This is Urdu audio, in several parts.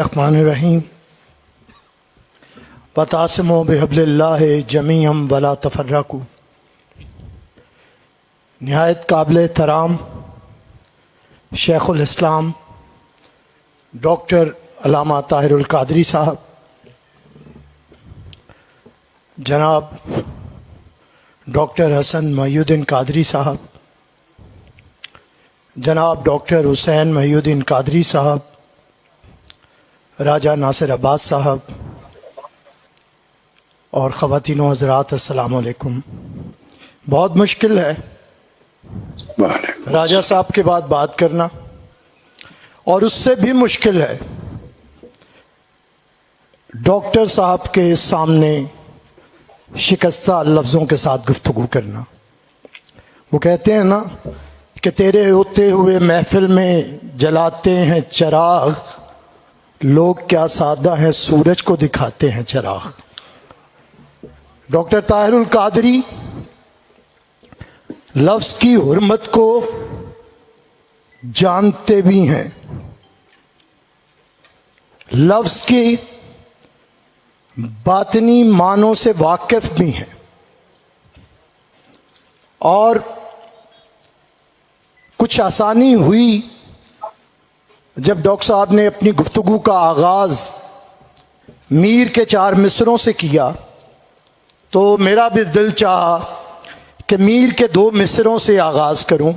الرحمن الرحیم وَتَعْصِمُوا بِحَبْلِ اللَّهِ جَمِيعًا وَلَا تَفَرَّقُوا۔ نہایت قابل احترام شیخ الاسلام ڈاکٹر علامہ طاہر القادری صاحب، جناب ڈاکٹر حسن محی الدین قادری صاحب، جناب ڈاکٹر حسین محی الدین قادری صاحب، راجہ ناصر عباس صاحب اور خواتین و حضرات، السلام علیکم۔ بہت مشکل ہے راجہ صاحب کے بعد بات کرنا، اور اس سے بھی مشکل ہے ڈاکٹر صاحب کے سامنے شکستہ لفظوں کے ساتھ گفتگو کرنا۔ وہ کہتے ہیں نا کہ تیرے ہوتے ہوئے محفل میں جلاتے ہیں چراغ، لوگ کیا سادہ ہیں سورج کو دکھاتے ہیں چراغ۔ ڈاکٹر طاہر القادری لفظ کی حرمت کو جانتے بھی ہیں، لفظ کی باطنی معنوں سے واقف بھی ہیں، اور کچھ آسانی ہوئی جب ڈاکٹر صاحب نے اپنی گفتگو کا آغاز میر کے 4 مصروں سے کیا، تو میرا بھی دل چاہا کہ میر کے 2 مصروں سے آغاز کروں۔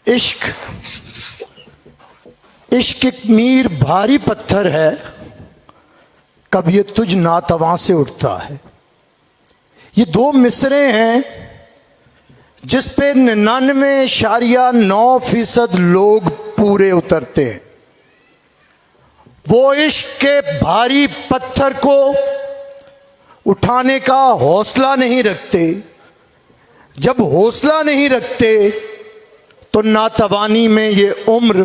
عشق ایک میر بھاری پتھر ہے، کب یہ تجھ ناتواں سے اٹھتا ہے۔ یہ 2 مصرے ہیں جس پہ 99.9% لوگ پورے اترتے ہیں۔ وہ عشق کے بھاری پتھر کو اٹھانے کا حوصلہ نہیں رکھتے، جب حوصلہ نہیں رکھتے تو ناتوانی میں یہ عمر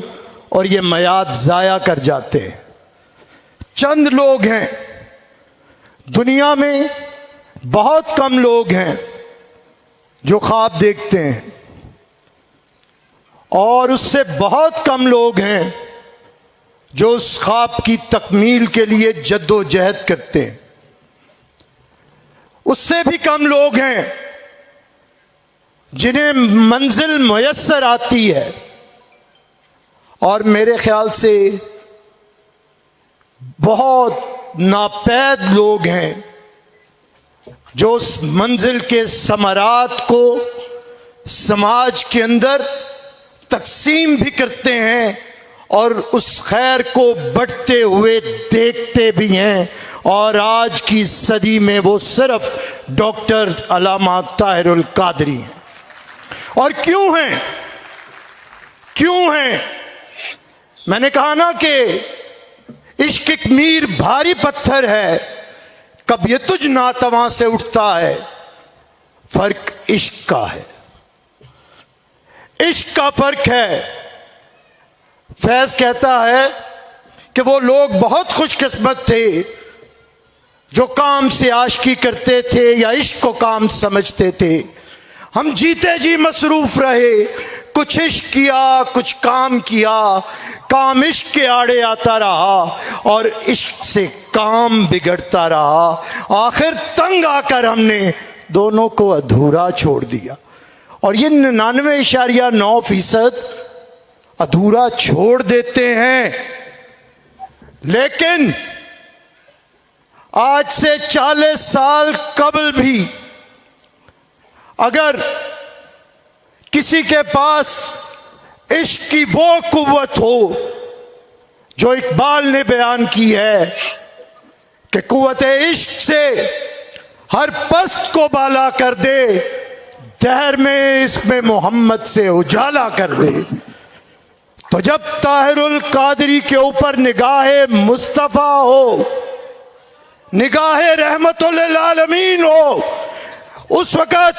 اور یہ میعاد ضائع کر جاتے ہیں۔ چند لوگ ہیں دنیا میں، بہت کم لوگ ہیں جو خواب دیکھتے ہیں، اور اس سے بہت کم لوگ ہیں جو اس خواب کی تکمیل کے لیے جد و جہد کرتے ہیں۔ اس سے بھی کم لوگ ہیں جنہیں منزل میسر آتی ہے، اور میرے خیال سے بہت ناپید لوگ ہیں جو اس منزل کے ثمرات کو سماج کے اندر تقسیم بھی کرتے ہیں، اور اس خیر کو بڑھتے ہوئے دیکھتے بھی ہیں، اور آج کی صدی میں وہ صرف ڈاکٹر علامہ طاہر القادری ہیں۔ اور کیوں ہیں؟ میں نے کہا نا کہ عشق ایک میر بھاری پتھر ہے، کب یہ تجھ ناتواں سے اٹھتا ہے۔ فرق عشق کا ہے، عشق کا فرق ہے۔ فیض کہتا ہے کہ وہ لوگ بہت خوش قسمت تھے جو کام سے عاشقی کرتے تھے یا عشق کو کام سمجھتے تھے۔ ہم جیتے جی مصروف رہے، کچھ عشق کیا کچھ کام کیا، کام عشق کے آڑے آتا رہا اور عشق سے کام بگڑتا رہا، آخر تنگ آ کر ہم نے دونوں کو ادھورا چھوڑ دیا۔ اور یہ 99.9% ادھورا چھوڑ دیتے ہیں۔ لیکن آج سے 40 سال قبل بھی اگر کسی کے پاس عشق کی وہ قوت ہو جو اقبال نے بیان کی ہے کہ قوت عشق سے ہر پست کو بالا کر دے، دہر میں اس میں محمد سے اجالا کر دے، تو جب طاہر القادری کے اوپر نگاہ مصطفیٰ ہو، نگاہ رحمت للعالمین ہو، اس وقت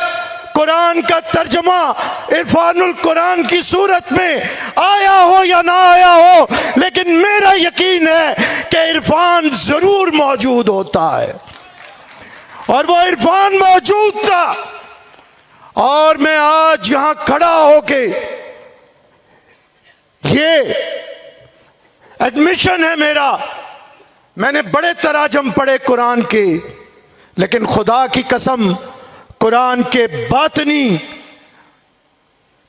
قرآن کا ترجمہ عرفان القرآن کی صورت میں آیا ہو یا نہ آیا ہو، لیکن میرا یقین ہے کہ عرفان ضرور موجود ہوتا ہے، اور وہ عرفان موجود تھا۔ اور میں آج یہاں کھڑا ہو کے یہ ایڈمیشن ہے میرا. میں نے بڑے تراجم پڑھے قرآن کے، لیکن خدا کی قسم قرآن کے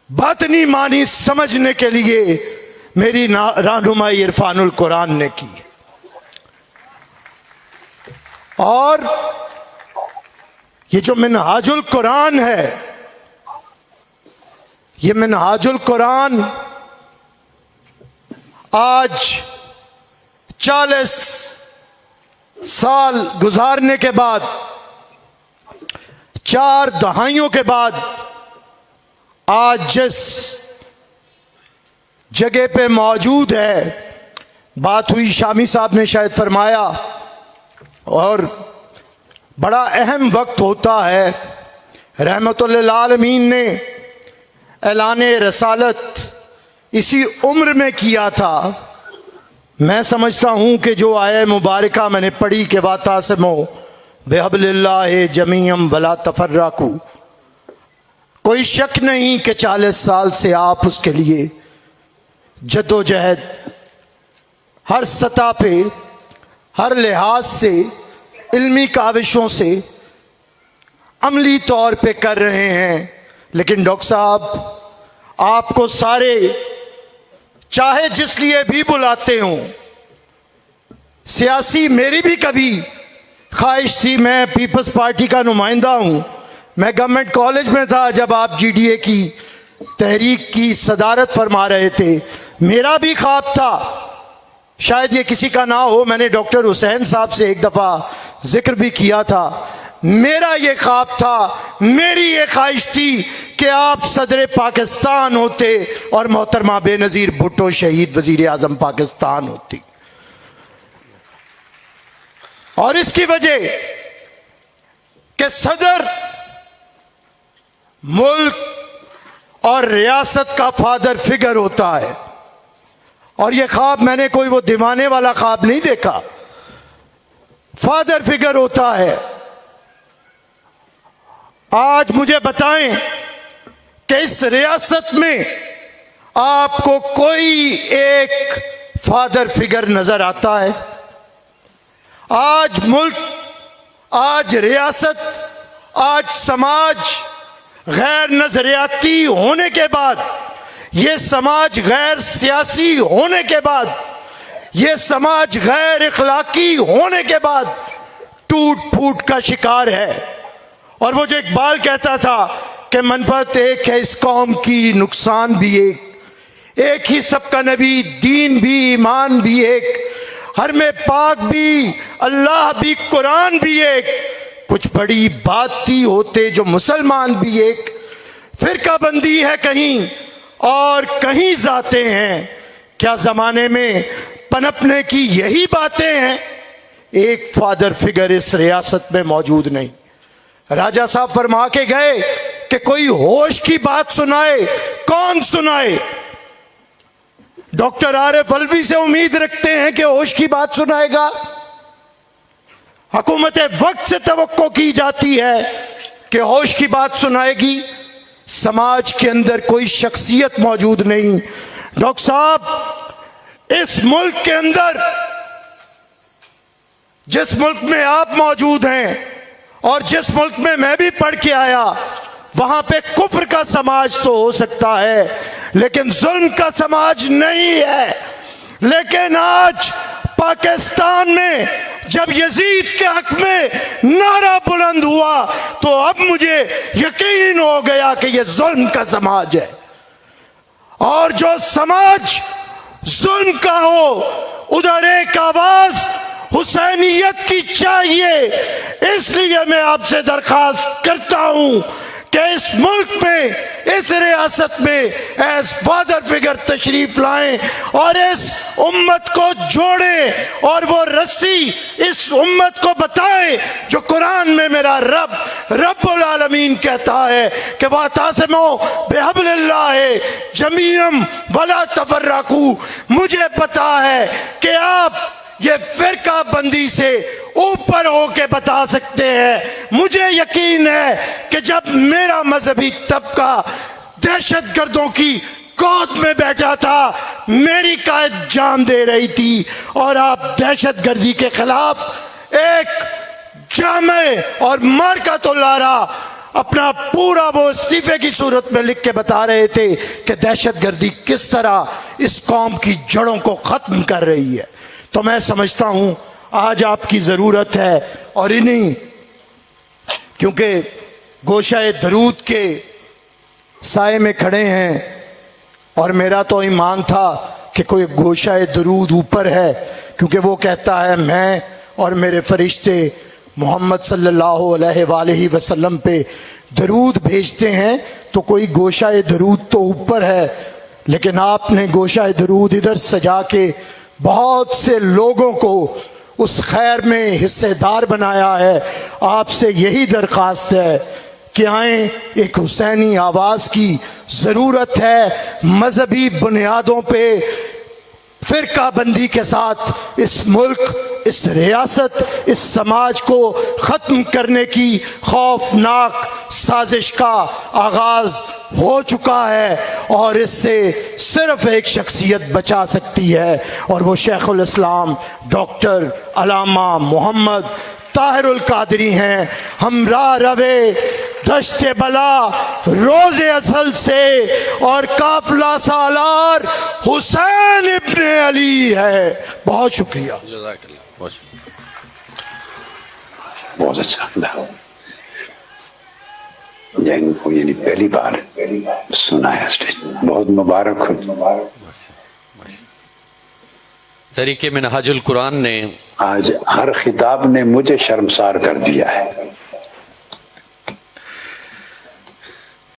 باطنی معنی سمجھنے کے لیے میری رہنمائی عرفان القرآن نے کی. اور یہ جو منہاج القرآن ہے، یہ منہاج القرآن آج 40 سال گزارنے کے بعد، 4 دہائیوں کے بعد آج جس جگہ پہ موجود ہے، بات ہوئی شامی صاحب نے شاید فرمایا، اور بڑا اہم وقت ہوتا ہے. رحمت للعالمین نے اعلان رسالت اسی عمر میں کیا تھا. میں سمجھتا ہوں کہ جو آیہ مبارکہ میں نے پڑھی کہ وَاعْتَصِمُوا بِحَبْلِ اللَّهِ جَمِيعًا وَلَا تَفَرَّقُوا، کوئی شک نہیں کہ 40 سال سے آپ اس کے لیے جد و جہد ہر سطح پہ، ہر لحاظ سے، علمی کاوشوں سے، عملی طور پہ کر رہے ہیں. لیکن ڈاکٹر صاحب آپ کو سارے چاہے جس لیے بھی بلاتے ہوں، سیاسی میری بھی کبھی خواہش تھی، میں پیپلز پارٹی کا نمائندہ ہوں، میں گورنمنٹ کالج میں تھا جب آپ جی ڈی اے کی تحریک کی صدارت فرما رہے تھے. میرا بھی خواب تھا، شاید یہ کسی کا نہ ہو، میں نے ڈاکٹر حسین صاحب سے ایک دفعہ ذکر بھی کیا تھا، میرا یہ خواب تھا، میری یہ خواہش تھی کہ آپ صدر پاکستان ہوتے اور محترمہ بے نظیر بھٹو شہید وزیر اعظم پاکستان ہوتی. اور اس کی وجہ کہ صدر ملک اور ریاست کا فادر فگر ہوتا ہے. اور یہ خواب میں نے کوئی وہ دیوانے والا خواب نہیں دیکھا، فادر فگر ہوتا ہے. آج مجھے بتائیں کہ اس ریاست میں آپ کو کوئی ایک فادر فگر نظر آتا ہے؟ آج ملک، آج ریاست، آج سماج غیر نظریاتی ہونے کے بعد، یہ سماج غیر سیاسی ہونے کے بعد، یہ سماج غیر اخلاقی ہونے کے بعد ٹوٹ پھوٹ کا شکار ہے. اور وہ جو اقبال کہتا تھا کہ منفعت ایک ہے اس قوم کی، نقصان بھی ایک ہی سب کا نبی، دین بھی، ایمان بھی ایک، حرم پاک بھی، اللہ بھی، قرآن بھی ایک، کچھ بڑی باتی ہوتے جو مسلمان بھی ایک. فرقہ بندی ہے کہیں اور کہیں ذاتیں ہیں، کیا زمانے میں پنپنے کی یہی باتیں ہیں؟ ایک فادر فگر اس ریاست میں موجود نہیں. راجہ صاحب فرما کے گئے کہ کوئی ہوش کی بات سنائے. کون سنائے؟ ڈاکٹر عارف علوی سے امید رکھتے ہیں کہ ہوش کی بات سنائے گا؟ حکومت وقت سے توقع کی جاتی ہے کہ ہوش کی بات سنائے گی. سماج کے اندر کوئی شخصیت موجود نہیں. ڈاکٹر صاحب اس ملک کے اندر، جس ملک میں آپ موجود ہیں اور جس ملک میں میں بھی پڑھ کے آیا، وہاں پہ کفر کا سماج تو ہو سکتا ہے لیکن ظلم کا سماج نہیں ہے. لیکن آج پاکستان میں جب یزید کے حق میں نعرہ بلند ہوا تو اب مجھے یقین ہو گیا کہ یہ ظلم کا سماج ہے. اور جو سماج ظلم کا ہو، ادھر ایک آواز حسینیت کی چاہیے. اس لیے میں آپ سے درخواست کرتا ہوں کہ اس ملک میں، اس ریاست میں ایز فادر فگر تشریف لائیں اور اس امت کو جوڑیں، اور وہ رسی اس امت کو بتائیں جو قرآن میں میرا رب العالمین کہتا ہے کہ وَاعْتَصِمُوا بِحَبْلِ اللَّهِ جَمِيعًا وَلَا تَفَرَّقُوا. مجھے پتا ہے کہ آپ یہ فرقہ بندی سے اوپر ہو کے بتا سکتے ہیں. مجھے یقین ہے کہ جب میرا مذہبی طبقہ دہشت گردوں کی گود میں بیٹھا تھا، میری قائد جان دے رہی تھی، اور آپ دہشت گردی کے خلاف ایک جامع اور مارکۃ الارا اپنا پورا وہ استعفے کی صورت میں لکھ کے بتا رہے تھے کہ دہشت گردی کس طرح اس قوم کی جڑوں کو ختم کر رہی ہے۔ تو میں سمجھتا ہوں آج آپ کی ضرورت ہے، اور انہیں کیونکہ گوشہ درود کے سائے میں کھڑے ہیں، اور میرا تو ایمان تھا کہ کوئی گوشہ درود اوپر ہے، کیونکہ وہ کہتا ہے میں اور میرے فرشتے محمد صلی اللہ علیہ وآلہ وسلم پہ درود بھیجتے ہیں، تو کوئی گوشہ درود تو اوپر ہے، لیکن آپ نے گوشہ درود ادھر سجا کے بہت سے لوگوں کو اس خیر میں حصے دار بنایا ہے۔ آپ سے یہی درخواست ہے کہ آئیں، ایک حسینی آواز کی ضرورت ہے، مذہبی بنیادوں پہ فرقہ بندی کے ساتھ اس ملک، اس ریاست، اس سماج کو ختم کرنے کی خوفناک سازش کا آغاز ہو چکا ہے، اور اس سے صرف ایک شخصیت بچا سکتی ہے، اور وہ شیخ الاسلام ڈاکٹر علامہ محمد طاہر القادری ہیں۔ ہم راہ روے دشت بلا روز اصل سے، اور قافلہ سالار حسین ابن علی ہے۔ بہت شکریہ۔ جزاک اللہ، بہت شکریہ۔ بہت اچھا جن کو یعنی پہلی بار سنا ہے اسٹیج، بہت مبارک ہو۔ طریقے منہاج القرآن نے آج ہر خطاب نے مجھے شرمسار کر دیا ہے۔